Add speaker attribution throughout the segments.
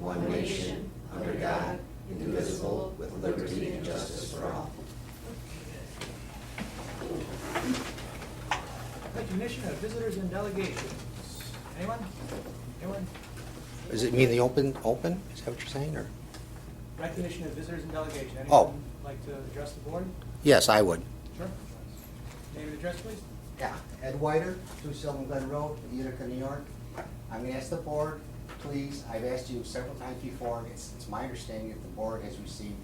Speaker 1: one nation, under God, indivisible, with liberty and justice for all.
Speaker 2: Recognition of visitors and delegations. Anyone? Anyone?
Speaker 3: Does it mean the open? Is that what you're saying, or?
Speaker 2: Recognition of visitors and delegations. Anyone
Speaker 3: Oh.
Speaker 2: like to address the board?
Speaker 3: Yes, I would.
Speaker 2: Sure. Name and address, please.
Speaker 4: Yeah, Ed Whiter, 2 Sylvan Glen Road, Utica, New York. I'm going to ask the board, please, I've asked you several times before, it's my understanding that the board has received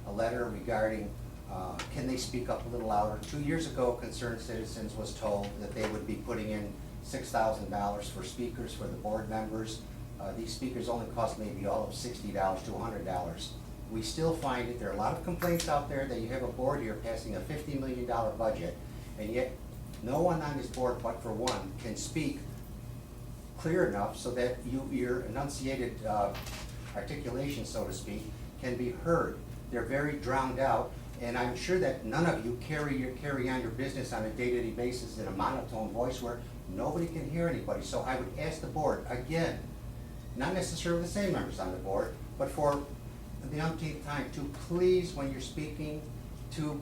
Speaker 4: a letter regarding, can they speak up a little louder? 2 years ago, Concerned Citizens was told that they would be putting in $6,000 for speakers for the board members. These speakers only cost maybe all of $60 to $100. We still find that there are a lot of complaints out there that you have a board here passing a $50 million budget, and yet no one on this board but for one can speak clear enough so that your enunciated articulation, so to speak, can be heard. They're very drowned out, and I'm sure that none of you carry on your business on a day-to-day basis in a monotone voice where nobody can hear anybody. So I would ask the board, again, not necessarily the same members on the board, but for the umpteenth time, to please, when you're speaking, to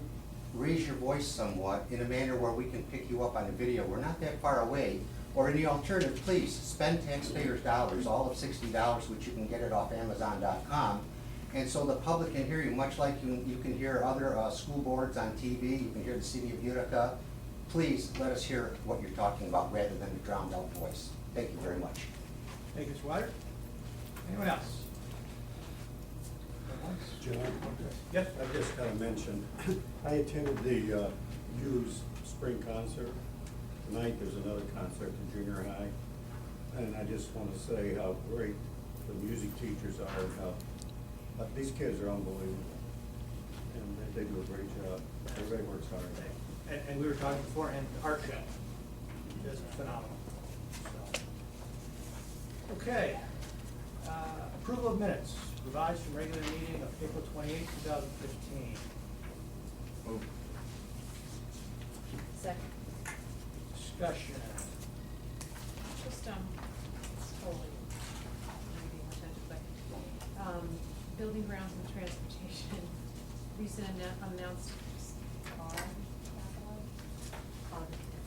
Speaker 4: raise your voice somewhat in a manner where we can pick you up on a video. We're not that far away. Or any alternative, please spend taxpayers' dollars, all of $60, which you can get it off Amazon.com, and so the public can hear you, much like you can hear other school boards on TV, you can hear the city of Utica. Please let us hear what you're talking about rather than a drowned out voice. Thank you very much.
Speaker 2: Thank you, Mr. Whiter. Anyone else?
Speaker 5: John,
Speaker 2: Yes.
Speaker 5: I just got to mention, I attended the U's spring concert. Tonight there's another concert at junior high, and I just want to say how great the music teachers are and how these kids are unbelievable, and they do a great job. Everybody works hard.
Speaker 2: And we were talking before, and the art show is phenomenal. So. Okay. Approval of minutes, revised from regular meeting of April 28, 2015.
Speaker 1: Move.
Speaker 6: Second.
Speaker 2: Discussion.
Speaker 6: Just, it's totally reading attentive, but, building grounds and transportation, recent unannounced car,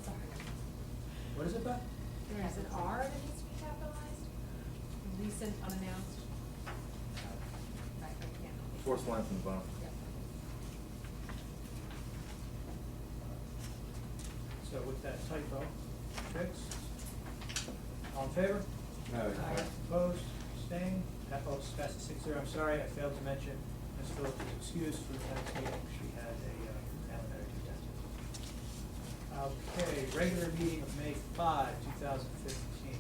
Speaker 6: sorry.
Speaker 2: What is it, Beth?
Speaker 6: There's an R that needs to be capitalized, recent unannounced. I can't.
Speaker 1: Fourth line from the bottom.
Speaker 6: Yeah.
Speaker 2: So with that typo fixed, all in favor?
Speaker 1: Aye.
Speaker 2: Opposed, abstained, that vote passes 6-0. I'm sorry, I failed to mention Ms. Phillips is excused for tonight's meeting. She had a family dentist. Okay, regular meeting of May 5, 2015.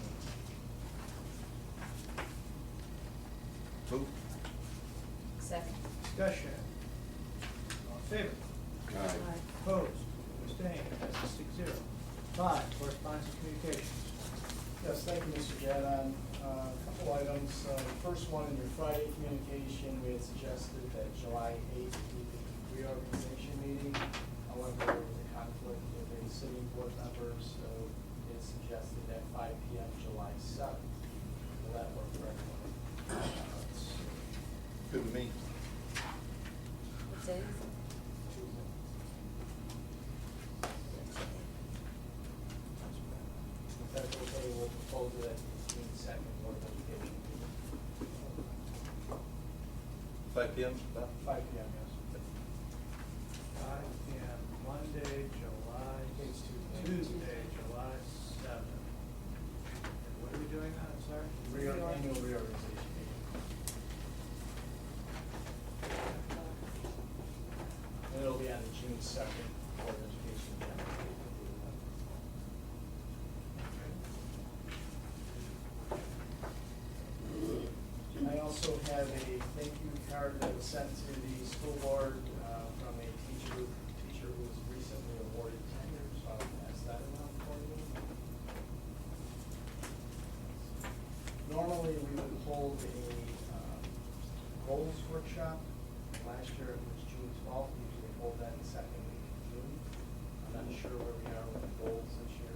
Speaker 1: Move.
Speaker 6: Second.
Speaker 2: Discussion. All in favor?
Speaker 1: Aye.
Speaker 2: Opposed, abstained, passes 6-0. 5, correspondence and communications.
Speaker 7: Yes, thank you, Mr. Jadon. A couple items. The first one, in your Friday communication, we had suggested that July 8th be the reorganization meeting. However, there was a conflict with a city board member, so it suggested at 5 p.m. July 7th. Will that work for everyone?
Speaker 1: Good with me.
Speaker 6: What day is it?
Speaker 7: Tuesday. If that's okay, we'll propose it at the June 2nd Board of Education meeting.
Speaker 1: 5 p.m.
Speaker 7: 5 p.m., yes.
Speaker 2: 5 p.m. Monday, July,
Speaker 7: It's Tuesday.
Speaker 2: Tuesday, July 7th. And what are we doing now? I'm sorry?
Speaker 7: Annual reorganization meeting. And it'll be on the June 2nd Board of Education agenda. I also have a thank you card that was sent to the school board from a teacher who was recently awarded tenure, so I'll pass that around for you. Normally, we would hold a goals workshop. Last year it was June 12th. We usually hold that the second week of June. I'm not sure where we are with the goals this year,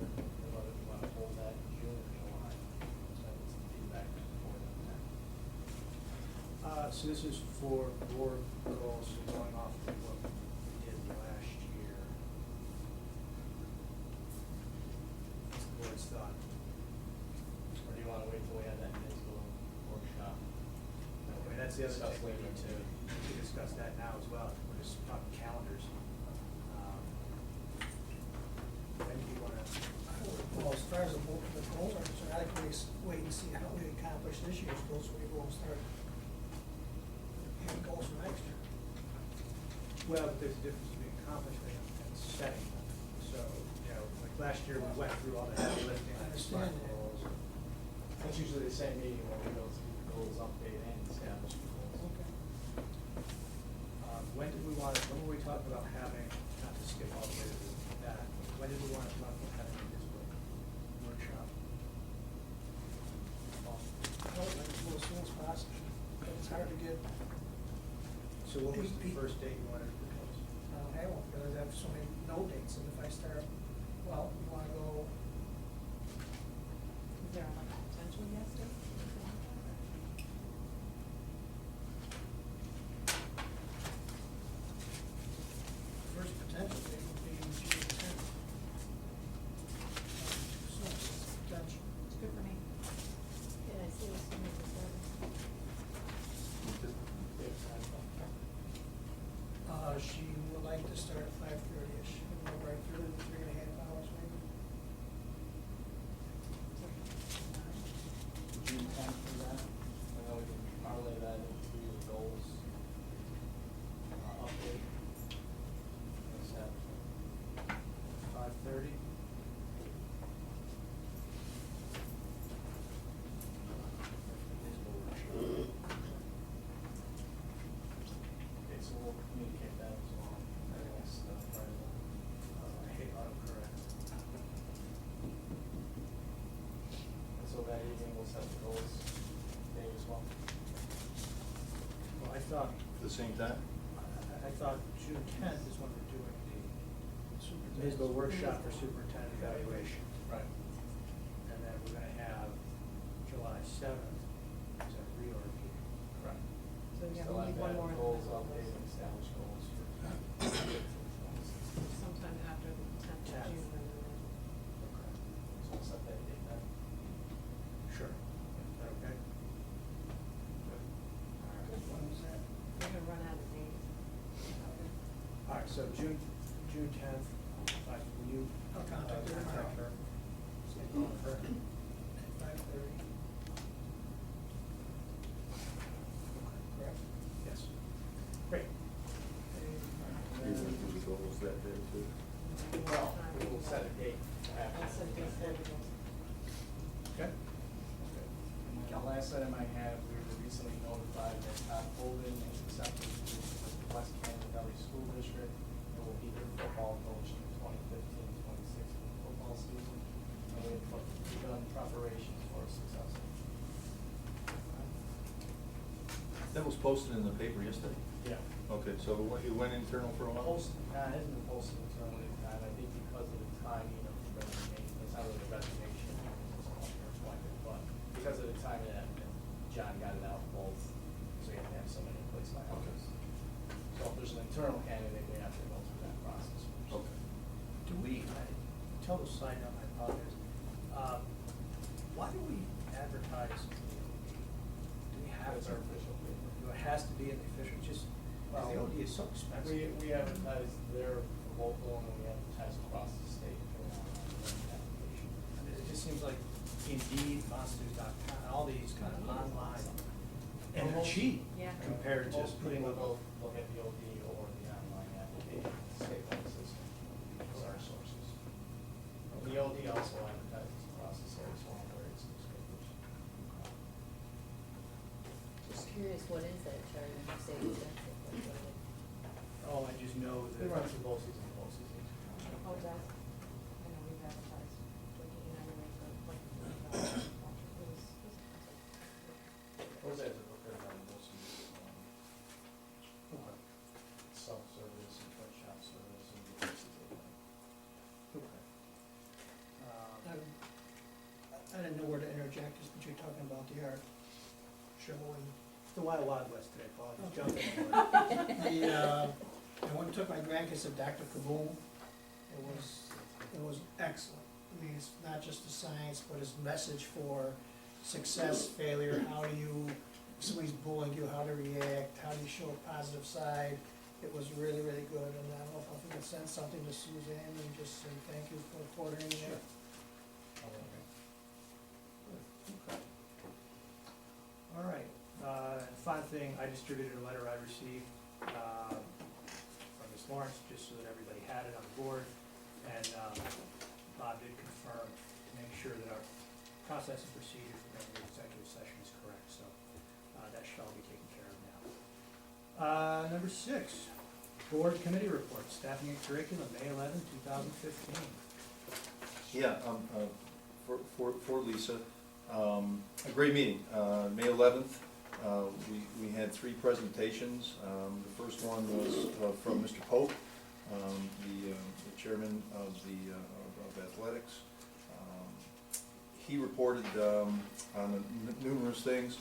Speaker 7: whether we want to hold that in June or July. So I need some feedback from the board on that.
Speaker 2: So this is for board goals, so going off of what we did last year. What's the board's thought?
Speaker 7: Or do you wanna wait till we have that municipal workshop?
Speaker 2: I mean, that's the other
Speaker 7: Discuss
Speaker 2: thing we
Speaker 7: later.
Speaker 2: need to discuss that now as well. We're just talking calendars. When do you wanna?
Speaker 8: Well, as far as the goals are concerned, I'd like to wait and see how we accomplish this year's goals, so we go and start having goals for next year.
Speaker 2: Well, but there's a difference between accomplishment and setting them. So, you know, like last year, we went through all the heavy lifting.
Speaker 8: I understand that.
Speaker 2: goals.
Speaker 7: That's usually the same meeting when we go through the goals, update and establish the goals.
Speaker 8: Okay.
Speaker 2: When did we want to, when were we talking about having, not to skip all the way to that, when did we want to talk about having this workshop?
Speaker 8: I would like to go as soon as possible, but it's hard to get,
Speaker 2: So what was the first date you wanted to propose?
Speaker 8: I don't have one, because I have so many no dates, and if I start, well, you wanna go,
Speaker 6: Is there like a potential yes date?
Speaker 8: first potential date would be June 10th. So, it's potential.
Speaker 6: It's good for me. Yeah, I see this one as a seven.
Speaker 8: She would like to start at 5:30ish, and go right through to 3.5 hours maybe.
Speaker 7: June tenth for that, and then we can parlay that into your goals, update. and establishment.
Speaker 2: 5:30?
Speaker 7: Okay, so we'll communicate that as well, I guess, Friday.
Speaker 2: I hate autocorrect.
Speaker 7: And so that evening we'll set the goals day as well.
Speaker 2: Well, I thought,
Speaker 1: At the same time?
Speaker 2: I thought June 10th is when we're doing the
Speaker 8: Superintendent's-
Speaker 2: NISBA workshop for superintendent evaluation.
Speaker 7: Right.
Speaker 2: And then we're gonna have July 7th as a reorg meeting.
Speaker 7: Correct.
Speaker 6: So yeah,
Speaker 7: Still
Speaker 6: we
Speaker 7: have
Speaker 6: need one
Speaker 7: that
Speaker 6: more.
Speaker 7: goals update and establish goals for.
Speaker 6: Sometime after the 10th of
Speaker 2: 10th.
Speaker 6: June. and then-
Speaker 7: Okay. So we'll set that date then.
Speaker 2: Sure. Is that okay? Good.
Speaker 8: When was that?
Speaker 6: We're gonna run out of dates.
Speaker 2: All right, so June 10th, will you?
Speaker 8: I'll contact her
Speaker 2: Contact
Speaker 8: tomorrow.
Speaker 2: her. Stay on with her.
Speaker 8: At 5:30. Correct?
Speaker 2: Yes. Great.
Speaker 1: You want to do the goals that day too?
Speaker 7: Well, we will set a date after.
Speaker 6: I'll send these schedules.
Speaker 2: Okay.
Speaker 7: And the last item I have, we were recently notified that Todd Holden is accepted to the West Canada Valley School District and will be their football coach in the 2015-2016 football season. And we have begun preparations for a successor.
Speaker 1: That was posted in the paper yesterday?
Speaker 7: Yeah.
Speaker 1: Okay, so it went internal for a while?
Speaker 7: Hasn't been posted internally, and I think because of the timing of the resignation, it's not really a resignation, it's an appointment, but because of the timing that John got it out both, so you have to have somebody in place by August. So if there's an internal candidate, we have to go through that process first.
Speaker 1: Okay.
Speaker 2: Do we, total side note, I apologize. Why do we advertise in the OD? Do we have
Speaker 7: That's
Speaker 2: to?
Speaker 7: our official paper.
Speaker 2: It has to be in the official, just, because the
Speaker 7: Well,
Speaker 2: OD is so expensive.
Speaker 7: We advertise there for local, and then we advertise across the state for application.
Speaker 2: I mean, it just seems like Indeed, Monsters.com, all these kind of online, and they're cheap
Speaker 6: Yeah.
Speaker 2: compared to just
Speaker 7: Most
Speaker 2: putting
Speaker 7: people
Speaker 2: a.
Speaker 7: go look at the OD or the online application, state web system, for our sources. The OD also advertises across the state, so all various newspapers.
Speaker 9: Just curious, what is that charge? You say expensive, what is it?
Speaker 2: Oh, I just know that.
Speaker 7: We run through both seasons, both seasons.
Speaker 6: Oh, that's, I know we've advertised, like, anyway, for like, it was.
Speaker 7: Those ads are prepared by most of these,
Speaker 2: Okay.
Speaker 7: self-service and truck shop service and the places like that.
Speaker 2: Okay.
Speaker 8: I didn't know where to interject, just but you're talking about the art show and
Speaker 2: the Wild Wild West today, Paul, just jump in.
Speaker 8: I went and took my grandkids to Dr. Kaboom. It was excellent. I mean, it's not just the science, but his message for success, failure, how do you, if somebody's bullying you, how to react, how do you show a positive side. It was really, really good, and I don't know if I could send something to Suzanne and just say thank you for coordinating it.
Speaker 2: Okay. All right, final thing, I distributed a letter I received from Ms. Lawrence, just so that everybody had it on the board, and Bob did confirm to make sure that our process and procedure for going to executive session is correct, so that should all be taken care of now. Number 6, board committee reports, staffing and curriculum, May 11, 2015.
Speaker 10: Yeah, for Lisa, a great meeting. May 11th, we had 3 presentations. The first one was from Mr. Pope, the chairman of athletics. He reported on numerous things.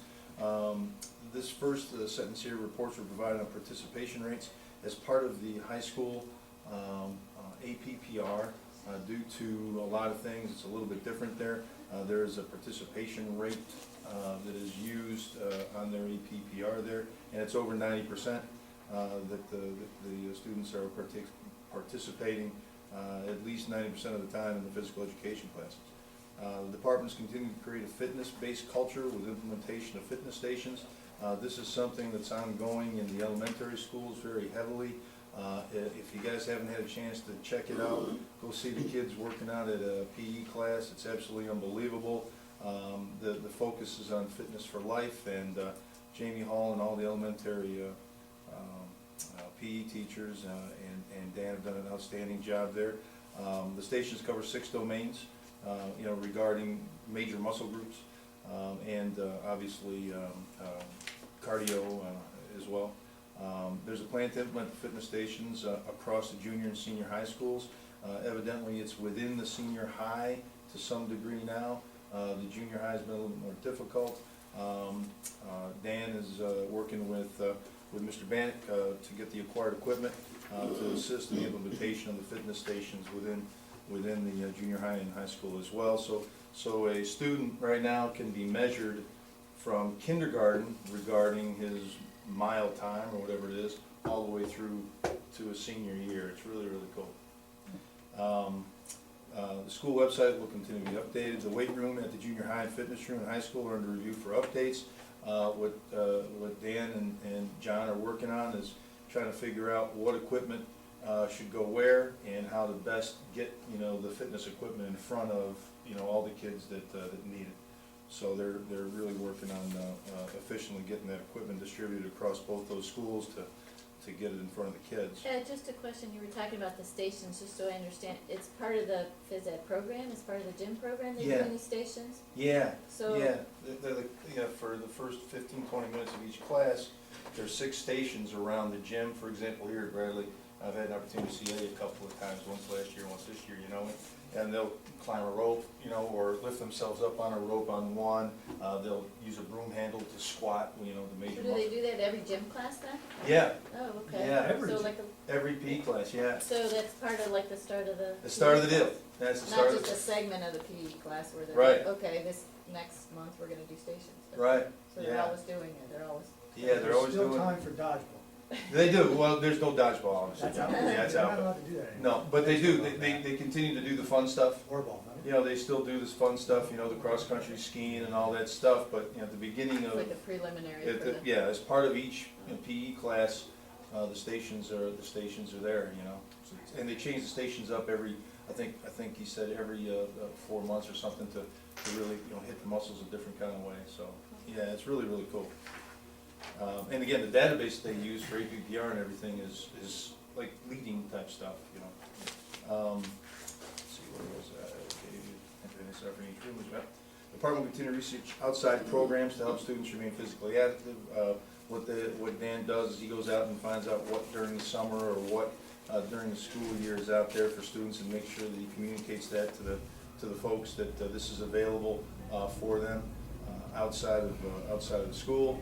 Speaker 10: This first sentence here, reports were provided on participation rates as part of the high school APPR. Due to a lot of things, it's a little bit different there. There is a participation rate that is used on their APPR there, and it's over 90% that the students are participating at least 90% of the time in the physical education classes. The departments continue to create a fitness-based culture with implementation of fitness stations. This is something that's ongoing in the elementary schools very heavily. If you guys haven't had a chance to check it out, go see the kids working out at a PE class. It's absolutely unbelievable. The focus is on fitness for life, and Jamie Hall and all the elementary PE teachers and Dan have done an outstanding job there. The stations cover 6 domains, regarding major muscle groups, and obviously cardio as well. There's a plan to implement the fitness stations across the junior and senior high schools. Evidently, it's within the senior high to some degree now. The junior high has been a little bit more difficult. Dan is working with Mr. Bannock to get the acquired equipment to assist in the implementation of the fitness stations within the junior high and high school as well. So a student right now can be measured from kindergarten regarding his mile time or whatever it is, all the way through to a senior year. It's really, really cool. The school website will continue to be updated. The weight room at the junior high and fitness room in high school are under review for updates. What Dan and John are working on is trying to figure out what equipment should go where and how to best get the fitness equipment in front of all the kids that need it. So they're really working on efficiently getting that equipment distributed across both those schools to get it in front of the kids.
Speaker 9: Just a question, you were talking about the stations, just so I understand, it's part of the phys ed program, it's part of the gym program, they're doing these stations?
Speaker 10: Yeah,
Speaker 9: So-
Speaker 10: yeah, for the first 15-20 minutes of each class, there's 6 stations around the gym. For example, here at Bradley, I've had an opportunity to see Eddie a couple of times, once last year, once this year, and they'll climb a rope, or lift themselves up on a rope on one. They'll use a broom handle to squat, the major
Speaker 9: So do they do that every gym class then?
Speaker 10: Yeah,
Speaker 9: Oh, okay.
Speaker 10: Yeah.
Speaker 9: So like
Speaker 10: every PE class, yeah.
Speaker 9: so that's part of like the start of the.
Speaker 10: The start of the deal. That's the start
Speaker 9: Not
Speaker 10: of
Speaker 9: just a
Speaker 10: the
Speaker 9: segment of the PE class where they're
Speaker 10: Right.
Speaker 9: like, okay, this next month we're gonna do stations.
Speaker 10: Right,
Speaker 9: So they're
Speaker 10: yeah.
Speaker 9: always doing it, they're always.
Speaker 10: Yeah, they're always
Speaker 2: There's
Speaker 10: doing.
Speaker 2: still time for dodgeball.
Speaker 10: They do. Well, there's no dodgeball, obviously.
Speaker 2: That's out.
Speaker 10: Yeah, that's
Speaker 2: They're not
Speaker 10: out.
Speaker 2: allowed to do that anymore.
Speaker 10: No, but they do.
Speaker 2: Baseball,
Speaker 10: They continue to do the fun stuff.
Speaker 2: Or ball, no?
Speaker 10: They still do this fun stuff, the cross-country skiing and all that stuff, but, at the beginning
Speaker 9: It's
Speaker 10: of,
Speaker 9: like a preliminary for the.
Speaker 10: yeah, as part of each PE class, the stations are there, And they change the stations up every, I think he said every 4 months or something to really, hit the muscles a different kind of way, so, yeah, it's really, really cool. And again, the database they use for APPR and everything is like leading type stuff, Let's see, where was that? Okay, Department will continue to research outside programs to help students remain physically active. What Dan does is he goes out and finds out what during the summer or what during the school year is out there for students, and make sure that he communicates that to the folks that this is available for them outside of the school.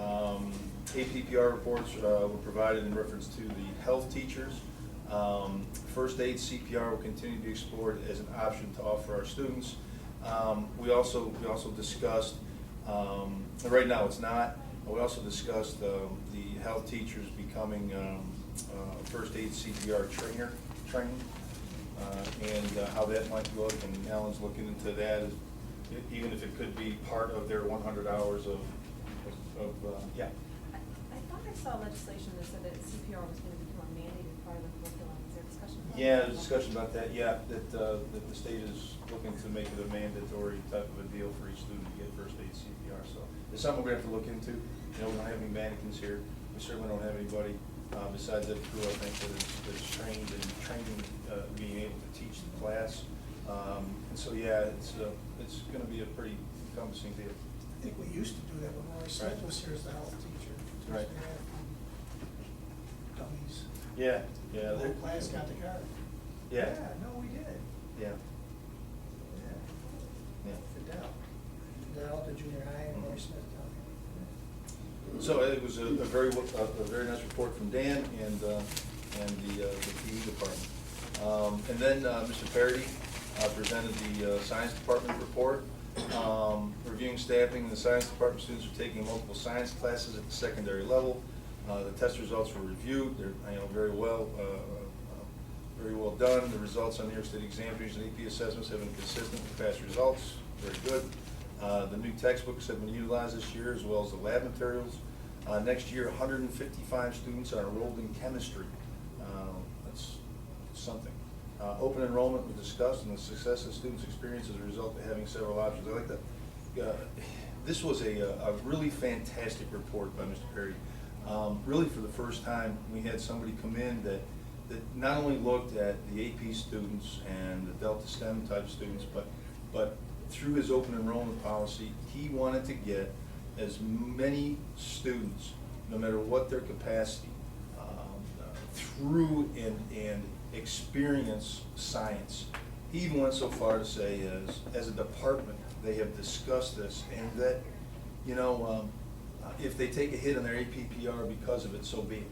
Speaker 10: APPR reports were provided in reference to the health teachers. First aid CPR will continue to be explored as an option to offer our students. We also discussed, right now it's not, we also discussed the health teachers becoming first aid CPR training, and how that might look, and Alan's looking into that, even if it could be part of their 100 hours of yeah.
Speaker 6: I thought I saw legislation that said that CPR was going to become a mandated part of the curriculum. Is there discussion about that?
Speaker 10: Yeah, there's discussion about that, yeah, that the state is looking to make it a mandatory type of a deal for each student to get first aid CPR, so it's something we're gonna have to look into. You know, we don't have any mannequins here, we certainly don't have anybody, besides that crew, I think, that is trained in training, being able to teach the class. And so, yeah, it's gonna be a pretty encompassing deal.
Speaker 8: I think we used to do that when Roy Smith was here as the health teacher.
Speaker 10: Right.
Speaker 8: We had dummies.
Speaker 10: Yeah,
Speaker 8: The
Speaker 10: yeah.
Speaker 8: whole class got the card.
Speaker 10: Yeah,
Speaker 2: No, we did.
Speaker 10: yeah,
Speaker 2: Yeah.
Speaker 10: yeah.
Speaker 2: Fidel.
Speaker 8: Fidel, the junior high, and Roy Smith down here.
Speaker 10: So it was a very nice report from Dan and the PE department. And then Mr. Parity presented the science department report. Reviewing staffing in the science department, students are taking multiple science classes at the secondary level. The test results were reviewed. They're very well done. The results on New York State examinations and AP assessments have been consistent with past results. Very good. The new textbooks have been utilized this year, as well as the lab materials. Next year, 155 students are enrolled in chemistry. That's something. Open enrollment was discussed, and the success of students experience as a result of having several options. I like that. This was a really fantastic report by Mr. Perry. Really, for the first time, we had somebody come in that not only looked at the AP students and the Delta STEM type students, but through his open enrollment policy, he wanted to get as many students, no matter what their capacity, through and experience science. He even went so far to say, as a department, they have discussed this, and that, if they take a hit on their APPR because of it, so be it.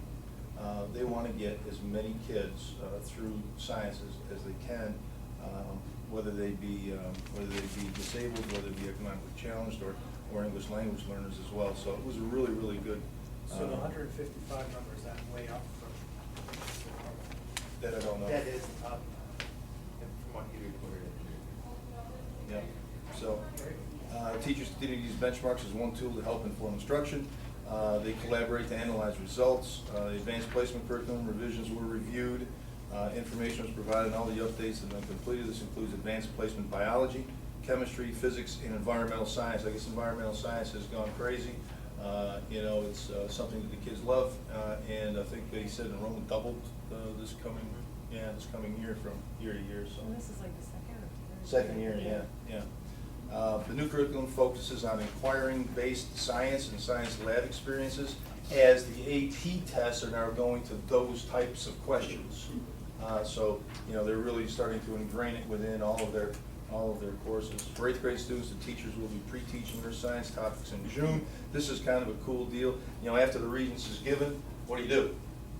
Speaker 10: They want to get as many kids through science as they can, whether they be disabled, whether they be economically challenged, or English language learners as well. So it was a really, really good.
Speaker 2: So the 155 number, is that way up from?
Speaker 10: That I don't know.
Speaker 1: That is up from what you reported.
Speaker 10: Yeah, so, teachers continue to use benchmarks as one tool to help inform instruction. They collaborate to analyze results. The advanced placement curriculum revisions were reviewed. Information was provided on all the updates and then completed. This includes advanced placement biology, chemistry, physics, and environmental science. I guess environmental science has gone crazy. It's something that the kids love, and I think they said enrollment doubled this coming year from year to year. So.
Speaker 6: And this is like the second or third?
Speaker 10: Second year, yeah. The new curriculum focuses on inquiring-based science and science lab experiences, as the AP tests are now going to those types of questions. So they're really starting to ingrain it within all of their courses. For 8th grade students, the teachers will be pre-teaching their science topics in June. This is kind of a cool deal. After the Regents is given, what do you do?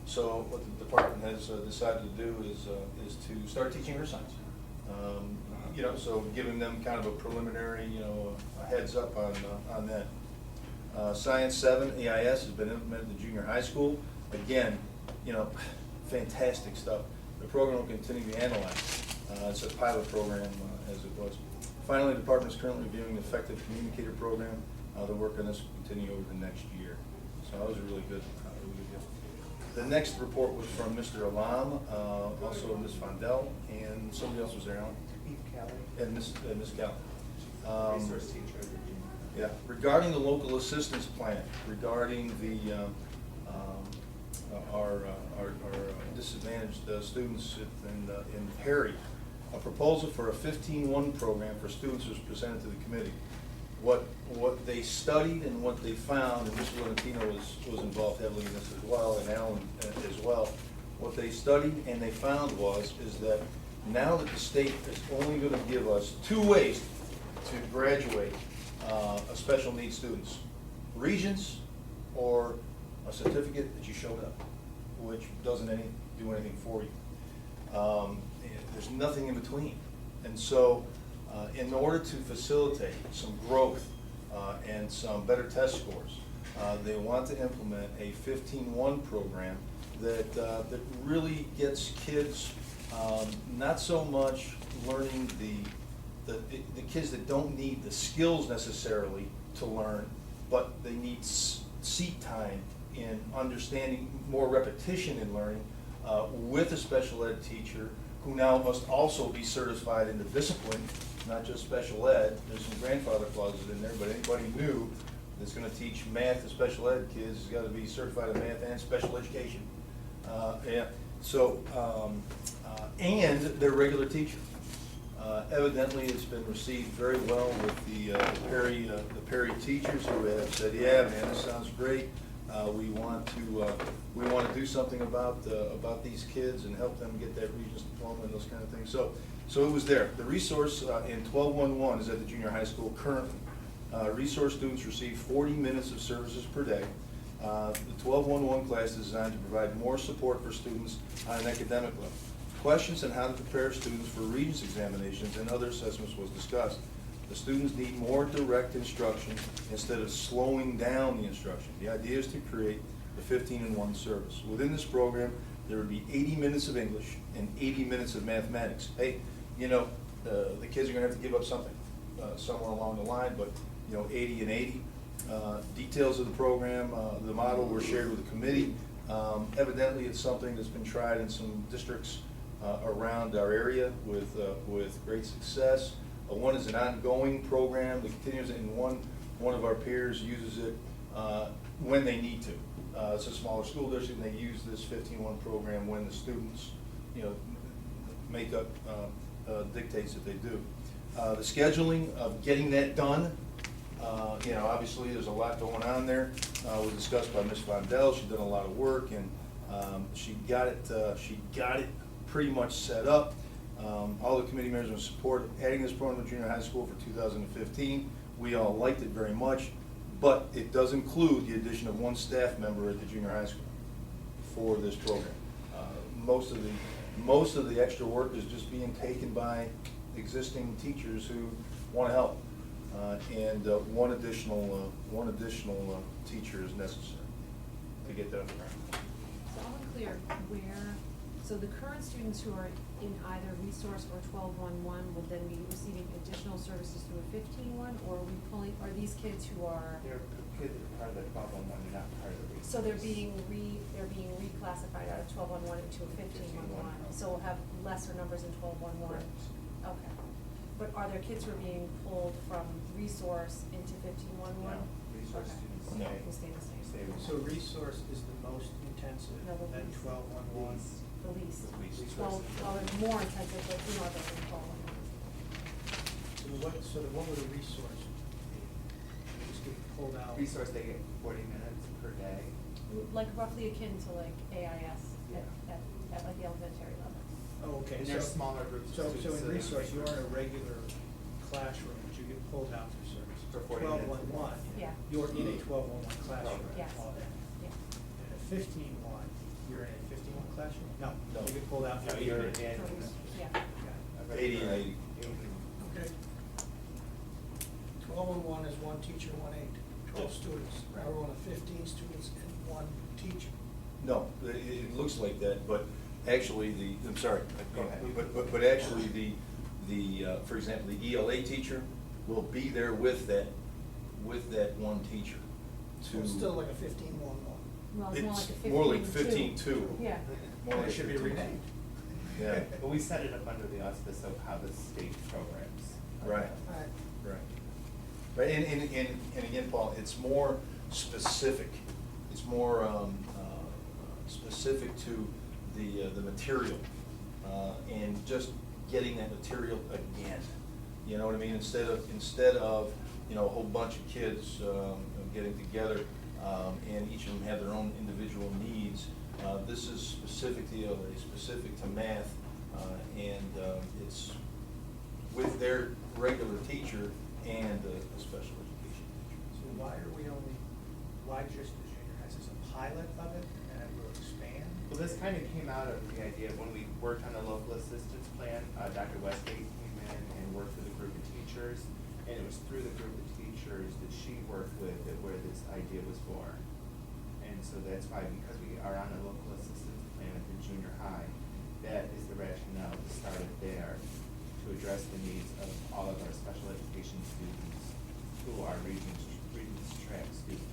Speaker 10: So what the department has decided to do is to start teaching her science. So giving them kind of a preliminary, a heads up on that. Science 7 AIS has been implemented in junior high school. Again, fantastic stuff. The program will continue to be analyzed. It's a pilot program as it was. Finally, the department is currently reviewing the effective communicator program. The work on this will continue over the next year. So that was a really good deal. The next report was from Mr. Alam, also Ms. Fondell, and somebody else was there, Alan? And Ms. Cal.
Speaker 1: Resource teacher.
Speaker 10: Yeah, regarding the local assistance plan, regarding our disadvantaged students in Perry, a proposal for a 15-1 program for students was presented to the committee. What they studied and what they found, and Mr. Valentino was involved heavily in this as well, and Alan as well. What they studied and they found is that now that the state is only going to give us 2 ways to graduate special needs students, Regents or a certificate that you showed up, which doesn't do anything for you. There's nothing in between. And so, in order to facilitate some growth and some better test scores, they want to implement a 15-1 program that really gets kids not so much learning the kids that don't need the skills necessarily to learn, but they need seat time in understanding, more repetition in learning, with a special ed teacher who now must also be certified in the discipline, not just special ed. There's some grandfather clauses in there, but anybody new that's gonna teach math to special ed kids has gotta be certified in math and special education. And their regular teacher. Evidently, it's been received very well with the Perry teachers who have said, yeah, man, this sounds great. We want to do something about these kids and help them get that Regents diploma and those kind of things. So it was there. The resource in 12-1-1 is at the junior high school currently. Resource students receive 40 minutes of services per day. The 12-1-1 class is designed to provide more support for students on an academic level. Questions on how to prepare students for Regents examinations and other assessments was discussed. The students need more direct instruction instead of slowing down the instruction. The idea is to create the 15-1 service. Within this program, there would be 80 minutes of English and 80 minutes of mathematics. Hey, you know, the kids are gonna have to give up something somewhere along the line, but 80 and 80. Details of the program, the model were shared with the committee. Evidently, it's something that's been tried in some districts around our area with great success. One is an ongoing program that continues, and one of our peers uses it when they need to. It's a smaller school district, and they use this 15-1 program when the students, makeup dictates that they do. The scheduling of getting that done, obviously there's a lot going on there. Was discussed by Ms. Vondell. She's done a lot of work, and she got it pretty much set up. All the committee members in support of adding this program to junior high school for 2015. We all liked it very much, but it does include the addition of one staff member at the junior high school for this program. Most of the extra work is just being taken by existing teachers who want to help, and one additional teacher is necessary to get that around.
Speaker 6: So I'm unclear so the current students who are in either resource or 12-1-1 will then be receiving additional services through a 15-1, or are these kids who are?
Speaker 1: They're kids that are part of the 12-1-1, they're not part of the resource.
Speaker 6: So they're being reclassified out of 12-1-1 into a 15-1-1, so we'll have lesser numbers in 12-1-1?
Speaker 1: Correct.
Speaker 6: Okay. But are there kids who are being pulled from resource into 15-1-1?
Speaker 1: No, resource
Speaker 6: Okay.
Speaker 1: students
Speaker 10: No.
Speaker 6: Will stay the same.
Speaker 1: stay with-
Speaker 2: So resource is the most intensive
Speaker 6: No, the
Speaker 2: at
Speaker 6: least.
Speaker 2: 12-1-1.
Speaker 6: The least.
Speaker 1: The least.
Speaker 6: 12, it's more intensive, but other than 12-1-1.
Speaker 2: So what would a resource be? Just get pulled out?
Speaker 1: Resource, they get 40 minutes per day.
Speaker 6: Like roughly akin to like AIS
Speaker 1: Yeah.
Speaker 6: at like the elementary level.
Speaker 2: Oh, okay.
Speaker 1: And they're smaller groups of
Speaker 2: So
Speaker 1: students,
Speaker 2: in
Speaker 1: so
Speaker 2: resource,
Speaker 1: they're-
Speaker 2: you're in a regular classroom, but you get pulled out for service.
Speaker 1: For 40 minutes.
Speaker 2: 12-1-1.
Speaker 6: Yeah.
Speaker 2: You're in a 12-1-1 classroom.
Speaker 6: Yes.
Speaker 2: all day.
Speaker 6: Yeah.
Speaker 2: And a 15-1, you're in a 15-1 classroom? No,
Speaker 10: No.
Speaker 2: you get pulled out.
Speaker 1: No,
Speaker 2: for
Speaker 1: you're
Speaker 2: 80 minutes.
Speaker 1: in.
Speaker 6: Yeah.
Speaker 2: Okay.
Speaker 10: 80 and 80.
Speaker 8: Okay. 12-1-1 is one teacher, 1 aide, 12 students. Now we're on a 15 students and one teacher.
Speaker 10: No, it looks like that, but actually I'm sorry,
Speaker 1: Go ahead.
Speaker 10: but actually for example, the ELA teacher will be there with that one teacher
Speaker 8: So it's still like a 15-1-1.
Speaker 6: Well, it's more like a 15-2.
Speaker 10: It's more like 15-2.
Speaker 6: Yeah.
Speaker 10: More like
Speaker 8: It should be
Speaker 10: 15-2.
Speaker 8: renamed.
Speaker 10: Yeah,
Speaker 1: But we set it up under the auspice of how the state programs.
Speaker 10: right,
Speaker 8: All right.
Speaker 10: right. Right, and again, Paul, it's more specific. It's more specific to the material, and just getting that material again. You know what I mean? Instead of a whole bunch of kids getting together, and each of them have their own individual needs. This is specific to ELA, specific to math, and it's with their regular teacher and a special education teacher.
Speaker 2: So why just the junior pilot of it and it will expand?
Speaker 11: Well, this kind of came out of the idea of when we worked on the local assistance plan, Dr. Westgate came in and worked with a group of teachers, and it was through the group of teachers that she worked with that where this idea was born. And so that's why, because we are on a local assistance plan at the junior high, that is the rationale to start it there, to address the needs of all of our special education students who are Regions track students.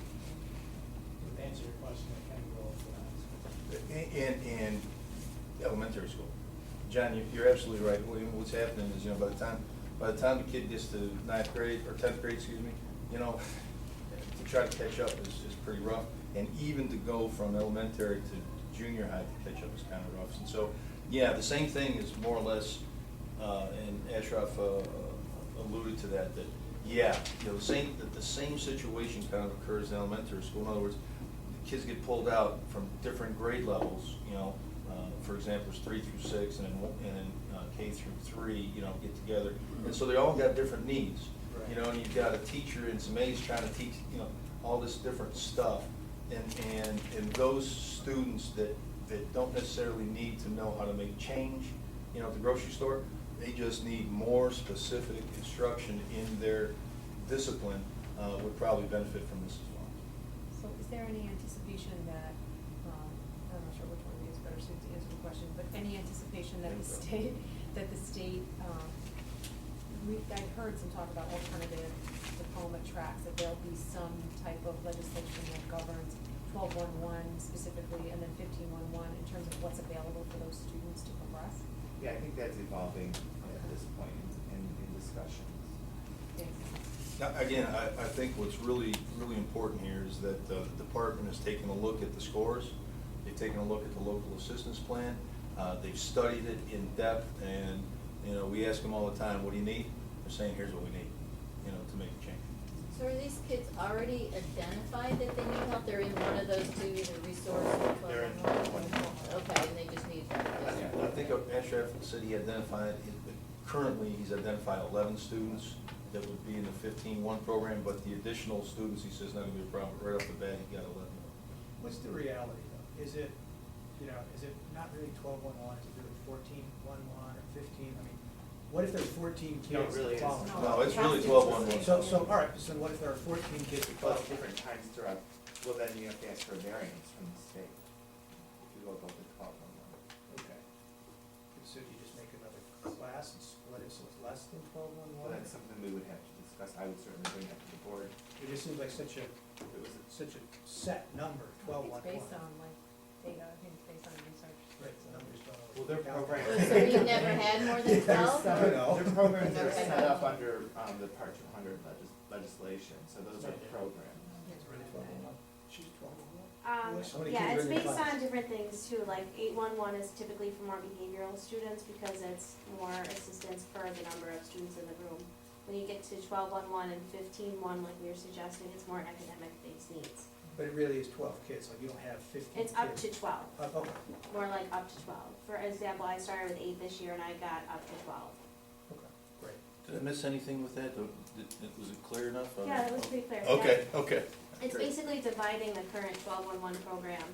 Speaker 7: To answer your question, I can go for that.
Speaker 10: And elementary school. John, you're absolutely right. What's happening is, by the time the kid gets to 9th grade, or 10th grade, excuse me, to try to catch up is pretty rough. And even to go from elementary to junior high to catch up is kind of rough. And so, yeah, the same thing is more or less, and Ashraf alluded to that, the same situation kind of occurs in elementary school. In other words, kids get pulled out from different grade levels, for example, it's 3 through 6, and then K through 3, get together. And so they all got different needs, and you've got a teacher in some A's trying to teach, all this different stuff. And those students that don't necessarily need to know how to make change, at the grocery store, they just need more specific instruction in their discipline, would probably benefit from this as well.
Speaker 6: So is there any anticipation that, I'm not sure which one of you is better suited to answer the question, but any anticipation that the state, I've heard some talk about alternative diploma tracks, that there'll be some type of legislation that governs 12-1-1 specifically, and then 15-1-1 in terms of what's available for those students to progress?
Speaker 11: Yeah, I think that's evolving at this point in discussions.
Speaker 6: Thanks.
Speaker 10: Now, again, I think what's really, really important here is that the department has taken a look at the scores. They've taken a look at the local assistance plan. They've studied it in depth, and, we ask them all the time, what do you need? They're saying, here's what we need, to make a change.
Speaker 9: So are these kids already identified that they need help? They're in one of those two, either resource or 12-1-1?
Speaker 11: They're in one.
Speaker 9: Okay, and they just need that.
Speaker 10: I think Ashraf said he identified, currently he's identified 11 students that would be in the 15-1 program, but the additional students, he says, not gonna be a problem. Right off the bat, he got 11.
Speaker 2: What's the reality though? Is it not really 12-1-1, is it really 14-1-1 or 15? I mean, what if there's 14 kids?
Speaker 11: No, it really is.
Speaker 10: No, it's really 12-1-1.
Speaker 2: So, all right, so what if there are 14 kids?
Speaker 11: 12 different times throughout, well, then you have to ask for a variance from the state. If you go above the 12-1-1.
Speaker 2: Okay. So you just make another class and split it so it's less than 12-1-1?
Speaker 11: Well, that's something we would have to discuss. I would certainly bring that to the board.
Speaker 2: It just seems like such a set number, 12-1-1.
Speaker 6: It's based on data, I think it's based on research.
Speaker 2: Right, the numbers don't always
Speaker 11: Well, their
Speaker 2: work out.
Speaker 11: program.
Speaker 9: So you never had more than 12?
Speaker 2: I know.
Speaker 11: Their programs
Speaker 9: Never
Speaker 11: are
Speaker 9: had
Speaker 11: set up
Speaker 9: more.
Speaker 11: under the Part 200 legislation, so those are the programs.
Speaker 2: It's really 12-1-1. She's 12-1-1. How many
Speaker 1: Yeah,
Speaker 2: kids
Speaker 1: it's
Speaker 2: are in your
Speaker 1: based
Speaker 2: class?
Speaker 1: on different things too, like 8-1-1 is typically for more behavioral students because it's more assistance per the number of students in the room. When you get to 12-1-1 and 15-1, like we were suggesting, it's more academic-based needs.
Speaker 2: But it really is 12 kids, like you don't have 15 kids.
Speaker 1: It's up to 12,
Speaker 2: Okay,
Speaker 1: more like up to 12. For example, I started with 8 this year and I got up to 12.
Speaker 2: okay, great.
Speaker 10: Did I miss anything with that? Was it clear enough?
Speaker 1: Yeah, that was pretty clear.
Speaker 10: Okay,
Speaker 1: Yeah.
Speaker 10: okay.
Speaker 1: It's
Speaker 10: Great.
Speaker 1: basically dividing the current 12-1-1 program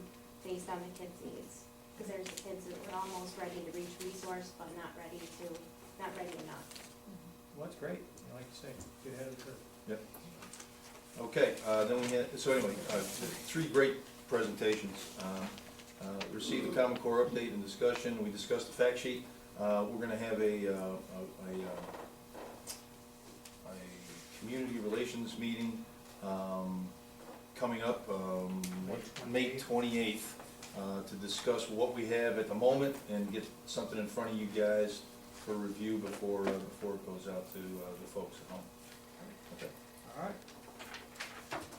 Speaker 1: based on the kids' needs. Because there's the kids that were almost ready to reach resource, but not ready enough.
Speaker 2: Well, that's great, like you say, get ahead of the curve.
Speaker 10: Yep. Okay, then we had, so anyway, 3 great presentations. Received the Common Core update and discussion. We discussed the fact sheet. We're gonna have a community relations meeting, coming up, May 28th, to discuss what we have at the moment and get something in front of you guys for review before it goes out to the folks at home. Okay.
Speaker 2: All right.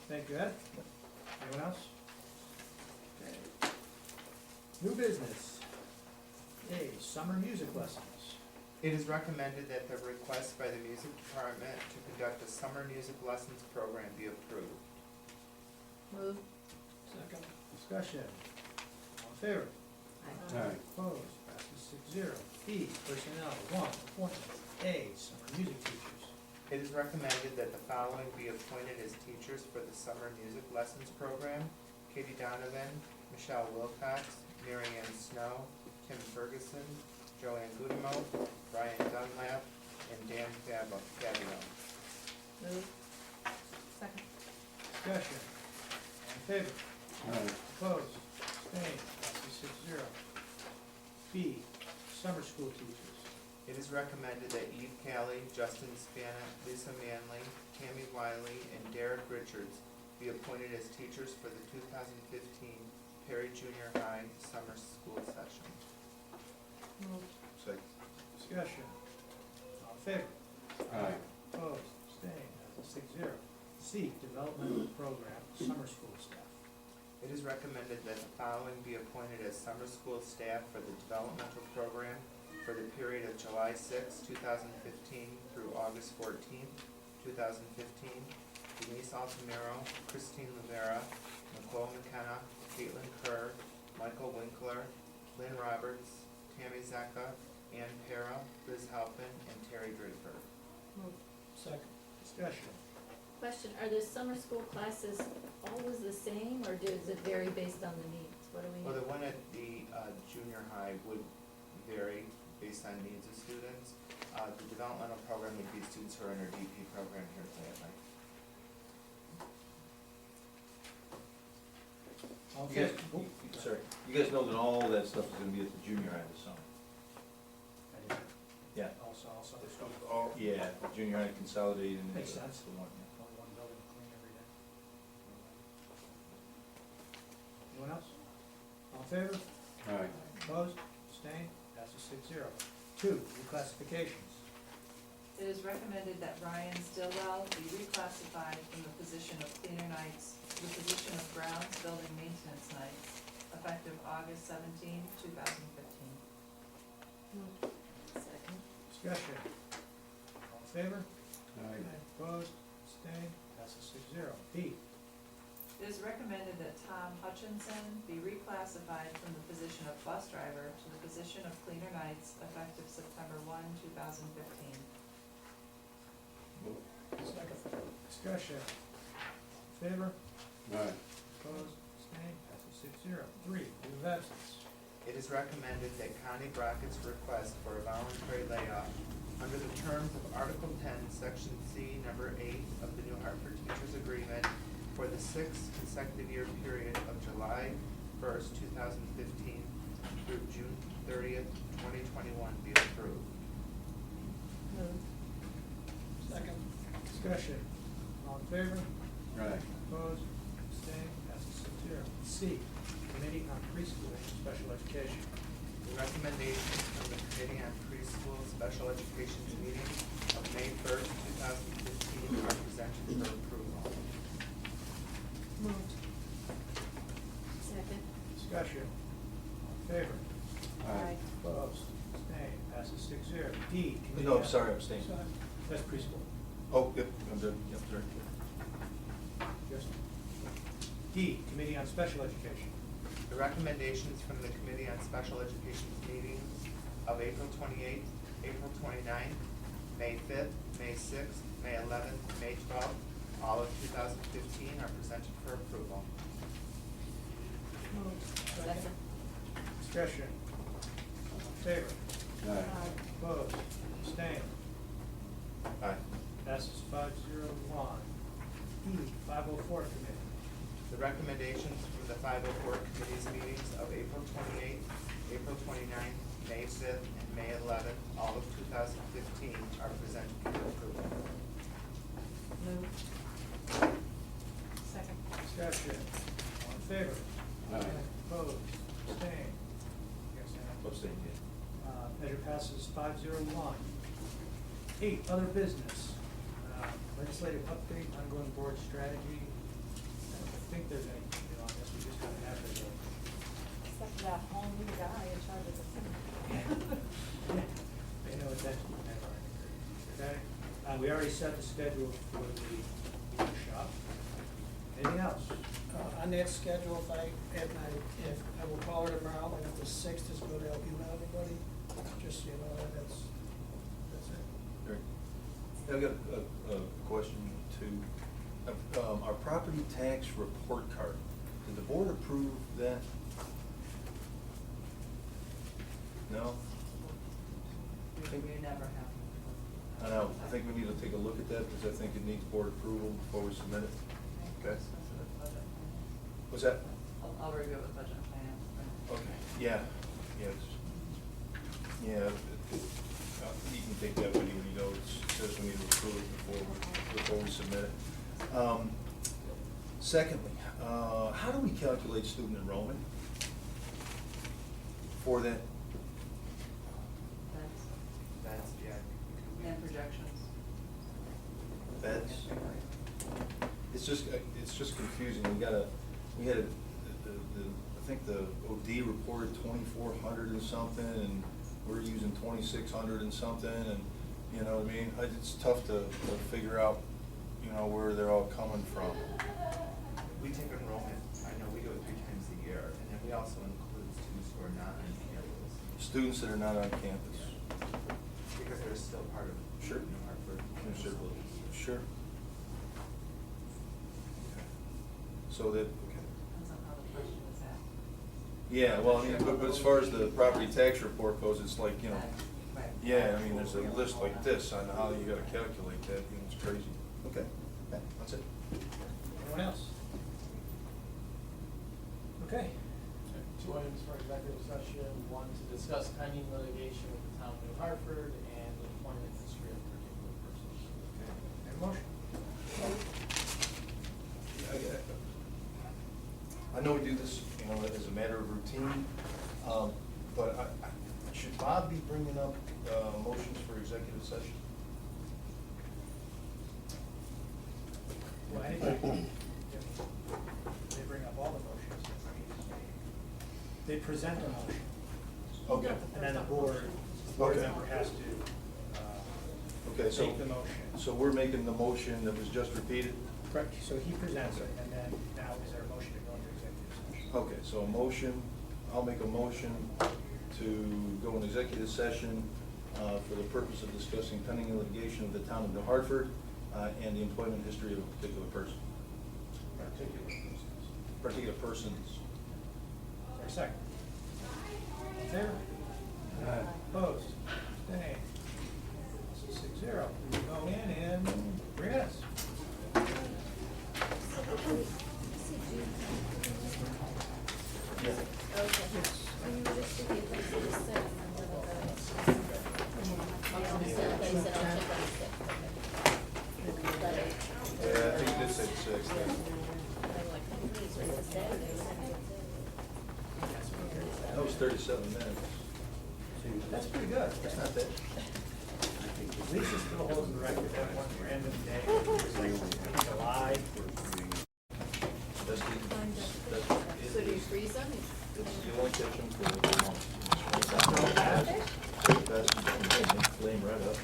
Speaker 2: Thank you, Ed. Anyone else? Okay. New business. A, summer music lessons.
Speaker 11: It is recommended that the request by the music department to conduct a summer music lessons program be approved.
Speaker 9: Move.
Speaker 2: Second. Discussion. All in favor?
Speaker 9: Aye.
Speaker 2: Opposed? Passes 6-0. B, personnel. 1, appointments. A, summer music teachers.
Speaker 11: It is recommended that the following be appointed as teachers for the summer music lessons program: Katie Donovan, Michelle Wilcox, Mary Ann Snow, Kim Ferguson, Joanne Gudemo, Brian Dunlap, and Dan Fabio.
Speaker 9: Move.
Speaker 6: Second.
Speaker 2: Discussion. All in favor?
Speaker 5: Aye.
Speaker 2: Opposed? Abstained? Passes 6-0. B, summer school teachers.
Speaker 11: It is recommended that Eve Callie, Justin Spanet, Lisa Manley, Tammy Wiley, and Derek Richards be appointed as teachers for the 2015 Perry Junior High summer school session.
Speaker 6: Move.
Speaker 10: Second.
Speaker 2: Discussion. All in favor?
Speaker 5: Aye.
Speaker 2: Opposed? Abstained? Passes 6-0. C, developmental program, summer school staff.
Speaker 11: It is recommended that the following be appointed as summer school staff for the developmental program for the period of July 6, 2015 through August 14, 2015. Denise Altamiro, Christine Rivera, Nicole McKenna, Caitlin Kerr, Michael Winkler, Lynn Roberts, Tammy Zecca, Ann Para, Liz Halpin, and Terry Draper.
Speaker 6: Move.
Speaker 8: Second.
Speaker 2: Discussion.
Speaker 9: Question, are the summer school classes always the same, or does it vary based on the needs? What do we?
Speaker 11: Well, the one at the junior high would vary based on needs of students. The developmental program would be students who are in our DP program here at Fayette.
Speaker 2: All in
Speaker 10: You guys,
Speaker 2: favor?
Speaker 10: sorry, you guys know that all that stuff is gonna be at the junior high this summer? Yeah.
Speaker 2: Also, summer school.
Speaker 10: Oh, yeah, junior high consolidated into
Speaker 2: Makes sense.
Speaker 10: the one, yeah.
Speaker 2: Only one building to clean every day. Anyone else? All in favor?
Speaker 5: Aye.
Speaker 2: Opposed? Abstained? Passes 6-0. 2, reclassifications.
Speaker 12: It is recommended that Ryan Stillwell be reclassified from the position of cleaner nights to the position of grounds building maintenance nights, effective August 17, 2015.
Speaker 6: Move.
Speaker 9: Second.
Speaker 2: Discussion. All in favor?
Speaker 5: Aye.
Speaker 2: Opposed? Abstained? Passes 6-0. B,
Speaker 12: It is recommended that Tom Hutchinson be reclassified from the position of bus driver to the position of cleaner nights, effective September 1, 2015.
Speaker 5: Move.
Speaker 8: Second.
Speaker 2: discussion. All in favor?
Speaker 5: Aye.
Speaker 2: Opposed? Abstained? Passes 6-0. 3, leave of absence.
Speaker 11: It is recommended that Connie Brockett's request for a voluntary layoff under the terms of Article 10, Section C, Number 8 of the New Hartford Teachers Agreement for the 6th consecutive year period of July 1st, 2015 through June 30th, 2021 be approved.
Speaker 9: Move.
Speaker 8: Second.
Speaker 2: Discussion. All in favor?
Speaker 5: Aye.
Speaker 2: Opposed? Abstained? Passes 6-0. C, Committee on Preschool and Special Education.
Speaker 11: The recommendations from the Committee on Preschool Special Education meeting of May 1st, 2015 are presented for approval.
Speaker 6: Moved.
Speaker 9: Second.
Speaker 2: Discussion. All in favor?
Speaker 5: Aye.
Speaker 2: Opposed? Abstained? Passes 6-0. D, Committee
Speaker 10: No,
Speaker 2: on.
Speaker 10: I'm sorry, abstained.
Speaker 2: Sorry. That's preschool.
Speaker 10: Oh, yep, I'm good, yep, sorry.
Speaker 2: Yes. D, Committee on Special Education.
Speaker 11: The recommendations from the Committee on Special Education meetings of April 28th, April 29th, May 5th, May 6th, May 11th, May 12th, all of 2015 are presented for approval.
Speaker 6: Moved.
Speaker 9: Second.
Speaker 2: Discussion. All in favor?
Speaker 5: Aye.
Speaker 2: Opposed? Abstained?
Speaker 10: Aye.
Speaker 2: Passes 5-0-1. E, 504 Committee.
Speaker 11: The recommendations from the 504 committees meetings of April 28th, April 29th, May 5th, and May 11th, all of 2015 are presented for approval.
Speaker 9: Move.
Speaker 6: Second.
Speaker 2: Discussion. All in favor?
Speaker 5: Aye.
Speaker 2: Opposed? Abstained? Yes, Anna?
Speaker 10: Abstained, yeah.
Speaker 2: Measure passes 5-0-1. 8, other business. Legislative update, ongoing board strategy. I don't think there's anything new on this, we just kind of have it.
Speaker 6: Except for that whole new guy in charge of the center.
Speaker 2: Pay no attention to that, okay? We already set the schedule for the workshop. Anything else?
Speaker 8: On that schedule, if I will call her tomorrow, and if the 6th is good, I'll email everybody, just so you know, that's it.
Speaker 10: Great. I've got a question too. Our property tax report card, Did the board approve that? No?
Speaker 12: We never have.
Speaker 10: I know, I think we need to take a look at that, because I think it needs board approval before we submit it. Okay. What's that?
Speaker 12: I'll review it with budget and finance.
Speaker 10: Okay, yeah, you can take that with you when you know it says we need to approve it before we submit it. Secondly, how do we calculate student enrollment for that?
Speaker 11: That's, yeah.
Speaker 12: And projections.
Speaker 10: That's, it's just confusing. We had I think the OD reported 2,400 and something, and we're using 2,600 and something, and, you know what I mean? It's tough to figure out, you know, where they're all coming from.
Speaker 11: We take enrollment, I know we do it 3 times a year, and then we also include students who are not on campus.
Speaker 10: Students that are not on campus.
Speaker 11: Because they're still part of,
Speaker 10: Sure.
Speaker 11: you know, Hartford.
Speaker 10: Sure. Sure. Okay. So that, okay.
Speaker 12: Depends on how the question is asked.
Speaker 10: Yeah, well, I mean, but as far as the property tax report goes, it's like, you know,
Speaker 12: Right.
Speaker 10: yeah, I mean, there's a list like this on how you gotta calculate that, you know, it's crazy. Okay, yeah, that's it.
Speaker 2: Anyone else? Okay.
Speaker 7: 2 items for executive session, 1 to discuss pending litigation with the town of New Hartford and the employment history of particular persons.
Speaker 2: And motion.
Speaker 10: I know we do this, you know, as a matter of routine, but should Bob be bringing up motions for executive session?
Speaker 2: Well, anybody, they bring up all the motions. They present a motion,
Speaker 10: Okay.
Speaker 2: and then the board
Speaker 10: Okay.
Speaker 2: member has to
Speaker 10: Okay, so,
Speaker 2: make the motion.
Speaker 10: so we're making the motion that was just repeated?
Speaker 2: Correct, so he presents it, and then now is there a motion to go into executive session?
Speaker 10: Okay, so a motion, I'll make a motion to go in executive session for the purpose of discussing pending litigation of the town of New Hartford and the employment history of a particular person. Particular persons.
Speaker 2: Is there a second? In favor? Opposed? Abstained? 6-0. We go in and bring us.
Speaker 10: Yeah.
Speaker 9: Okay. And you were just thinking, if I see the sixth, I'm gonna go. You said, okay, you said I'll check on the sixth, okay. Letter.
Speaker 10: Yeah, I think you did say 6.
Speaker 9: I'm like, please, where's the Saturday?
Speaker 10: That was 37 minutes.
Speaker 2: That's pretty good.
Speaker 10: That's not bad.
Speaker 2: Lisa still holds the record that one random day, in July.
Speaker 10: That's the,
Speaker 9: So do you freeze them?
Speaker 10: you only catch them for the month. Flame right up.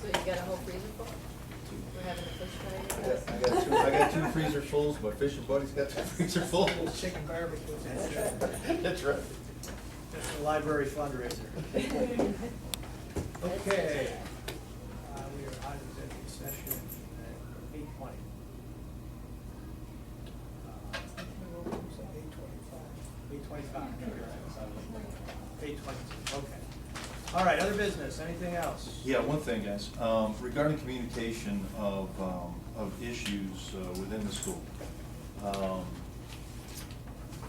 Speaker 9: So you got a whole freezer full? We're having a fish fry?
Speaker 10: I got 2 freezer fulls, my fishing buddy's got 2 freezer fulls.
Speaker 2: Chicken barbecue.
Speaker 10: That's right.
Speaker 2: That's the library fundraiser. Okay. We are on executive session at 8:20. 8:25. 8:22, okay. All right, other business, anything else?
Speaker 10: Yeah, one thing, guys, regarding communication of issues within the school.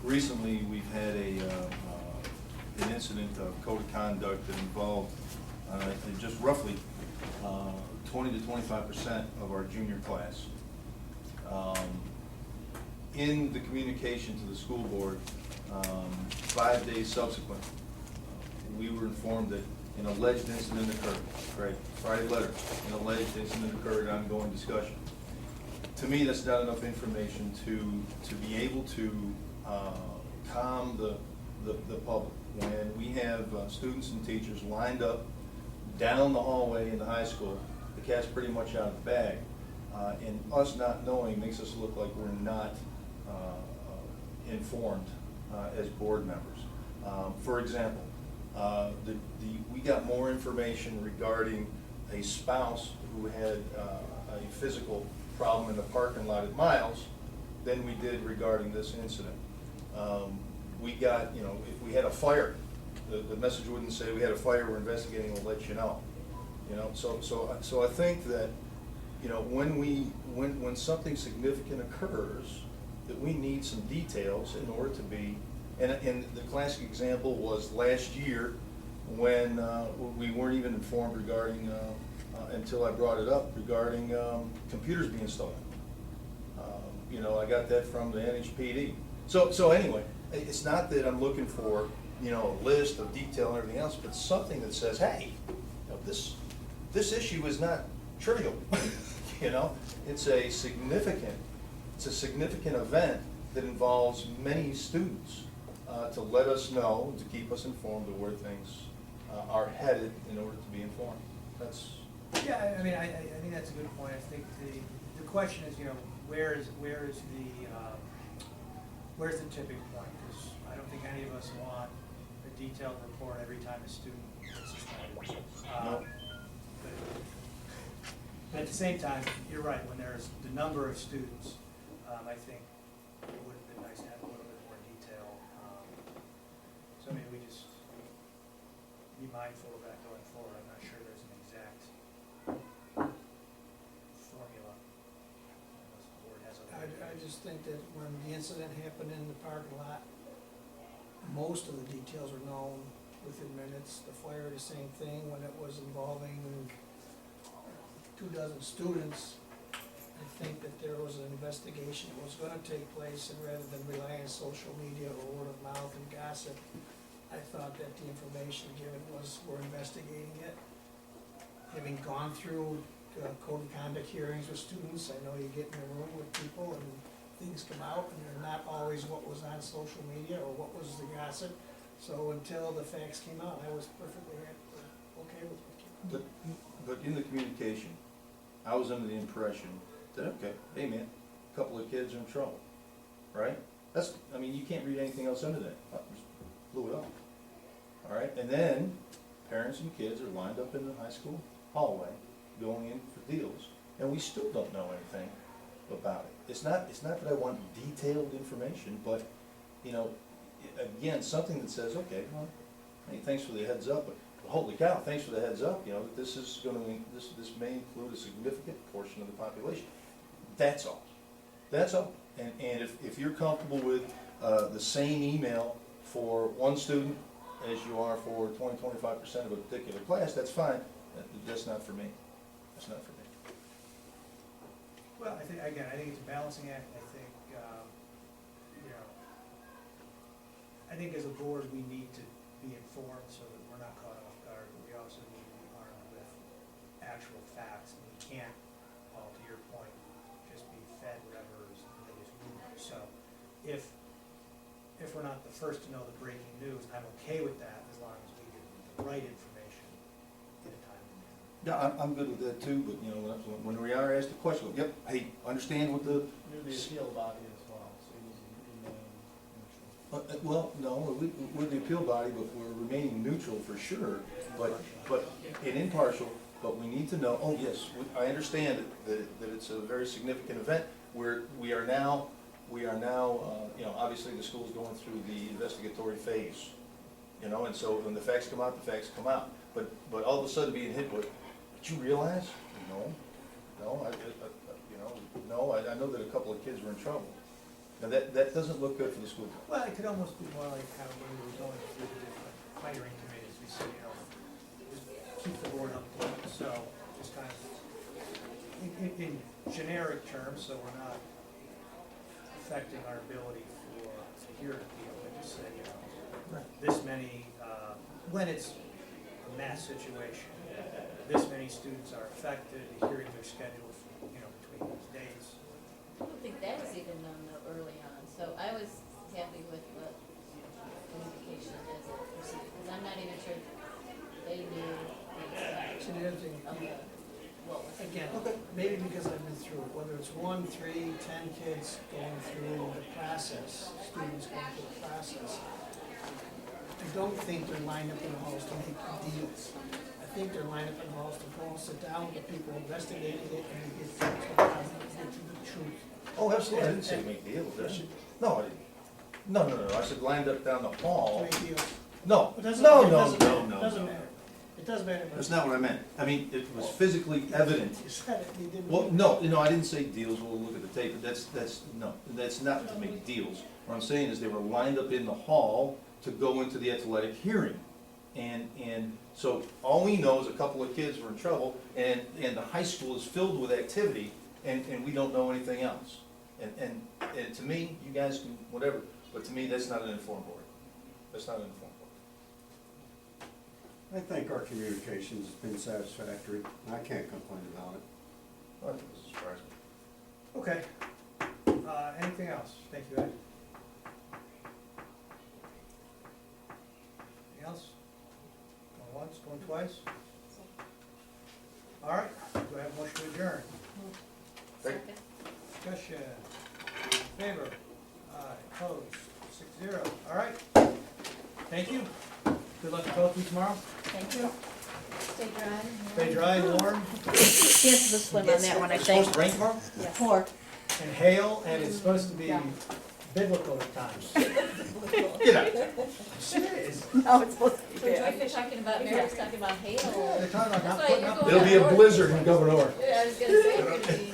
Speaker 10: Recently, we've had an incident of code of conduct that involved just roughly 20 to 25% of our junior class. In the communication to the school board, 5 days subsequent, we were informed that an alleged incident occurred. Right, Friday letter, an alleged incident occurred, ongoing discussion. To me, that's not enough information to be able to calm the public. When we have students and teachers lined up down the hallway in the high school, the cat's pretty much out of the bag. And us not knowing makes us look like we're not informed as board members. For example, we got more information regarding a spouse who had a physical problem in the parking lot at Miles than we did regarding this incident. We got, you know, if we had a fire, the message wouldn't say we had a fire, we're investigating, we'll let you know. You know, so I think that, you know, when something significant occurs, that we need some details in order to be, and the classic example was last year when we weren't even informed regarding, until I brought it up, regarding computers being stolen. You know, I got that from the NHPD. So anyway, it's not that I'm looking for, you know, a list of detail and everything else, but something that says, hey, you know, this issue is not trivial. You know, it's a significant event that involves many students, to let us know, to keep us informed of where things are headed in order to be informed. That's.
Speaker 2: Yeah, I mean, I think that's a good point. I think the question is, you know, where's the tipping point? Because I don't think any of us want a detailed report every time a student gets suspended.
Speaker 10: No.
Speaker 2: But at the same time, you're right, when there's the number of students, I think it would have been nice to have a little bit more detail. So maybe we just be mindful of that going forward. I'm not sure there's an exact formula. Unless the board has a.
Speaker 8: I just think that when the incident happened in the parking lot, most of the details were known within minutes. The fire, the same thing, when it was involving 24 students. I think that there was an investigation that was gonna take place, and rather than rely on social media or word of mouth and gossip, I thought that the information given was, we're investigating it. Having gone through code of conduct hearings with students, I know you get in a room with people and things come out, and they're not always what was on social media or what was the gossip. So until the facts came out, I was perfectly okay with what came out.
Speaker 10: But in the communication, I was under the impression that, okay, hey man, a couple of kids are in trouble, right? I mean, you can't read anything else into that. I just blew it up. All right, and then parents and kids are lined up in the high school hallway, going in for deals, and we still don't know anything about it. It's not that I want detailed information, but, you know, again, something that says, okay, well, hey, thanks for the heads up, but holy cow, thanks for the heads up, you know, that this is gonna, this may include a significant portion of the population. That's all. That's all. And if you're comfortable with the same email for one student as you are for 20-25% of a particular class, that's fine. That's not for me. That's not for me.
Speaker 2: Well, I think it's a balancing act. I think, you know, I think as a board, we need to be informed so that we're not caught off guard, but we also need to be armed with actual facts. And we can't, well, to your point, just be fed whatever is the latest rumor. So if we're not the first to know the breaking news, I'm okay with that as long as we get the right information in a timely manner.
Speaker 10: Yeah, I'm good with that too, but, you know, when we are asked the question, yep, hey, understand what the.
Speaker 7: You're the appeal body as well, so you need to remain neutral.
Speaker 10: Well, no, we're the appeal body, but we're remaining neutral for sure, but impartial, but we need to know, oh yes, I understand that it's a very significant event, where we are now, you know, obviously the school's going through the investigatory phase, you know, and so when the facts come out, the facts come out, but all of a sudden being hit with, did you realize? No, I know that a couple of kids were in trouble. Now, that doesn't look good for the school.
Speaker 2: Well, it could almost be more like how when we were going through the different hiring committees, we said, you know, just keep the board up to date. So just kind of, in generic terms, so we're not affecting our ability to hear an appeal, but just say, you know, this many, when it's a mass situation, this many students are affected, the hearings are scheduled, you know, between these dates.
Speaker 9: I don't think that was even known though early on, so I was happy with the communication as it proceeded, because I'm not even sure they knew the extent
Speaker 8: So the other thing,
Speaker 9: of what was.
Speaker 8: again, maybe because I've been through it, whether it's 1, 3, 10 kids going through the process, students going through the process, I don't think they're lined up in the halls to make deals. I think they're lined up in the halls to go and sit down with the people investigating it and get to the truth.
Speaker 10: Oh, absolutely, I didn't say make deals, I should, no, I didn't. No, I said lined up down the hall.
Speaker 8: Make deals.
Speaker 10: No,
Speaker 8: It doesn't-
Speaker 10: no,
Speaker 8: it
Speaker 10: no,
Speaker 8: doesn't
Speaker 10: no,
Speaker 8: matter.
Speaker 10: no,
Speaker 8: It doesn't
Speaker 10: no.
Speaker 8: matter. It does matter. but-
Speaker 10: That's not what I meant. I mean, it was physically evident.
Speaker 8: You said it, you didn't.
Speaker 10: Well, no, I didn't say deals, we'll look at the tape, but that's not to make deals. What I'm saying is they were lined up in the hall to go into the athletic hearing. And so all we know is a couple of kids were in trouble, and the high school is filled with activity, and we don't know anything else. And to me, you guys can, whatever, but to me, that's not an informed board. That's not an informed board.
Speaker 5: I think our communication's been satisfactory. I can't complain about it.
Speaker 10: Well, that doesn't surprise me.
Speaker 2: Okay. Anything else? Thank you, Ed. Anything else? Going once, going twice? All right, do I have a motion to adjourn?
Speaker 10: Second.
Speaker 2: Discussion, favor, aye, opposed, 6-0. All right, thank you. Good luck to both of you tomorrow.
Speaker 1: Thank you. Stay dry.
Speaker 2: Stay dry and warm,
Speaker 1: Chances of swim on that one, I
Speaker 10: It's
Speaker 1: think.
Speaker 10: supposed to rain tomorrow?
Speaker 1: Yes.
Speaker 2: and hail, and it's supposed to be
Speaker 1: Yeah.
Speaker 2: biblical at times.
Speaker 10: Get out.
Speaker 2: Serious.
Speaker 1: No, it's supposed to be
Speaker 9: So
Speaker 1: bad.
Speaker 9: Joyce talking about, Mary's talking about hail.
Speaker 2: They're talking about not
Speaker 9: That's why
Speaker 2: putting
Speaker 9: you're
Speaker 2: up.
Speaker 9: going
Speaker 10: It'll be a
Speaker 9: out.
Speaker 10: blizzard in Governor.
Speaker 9: Yeah, I was gonna say, it's gonna be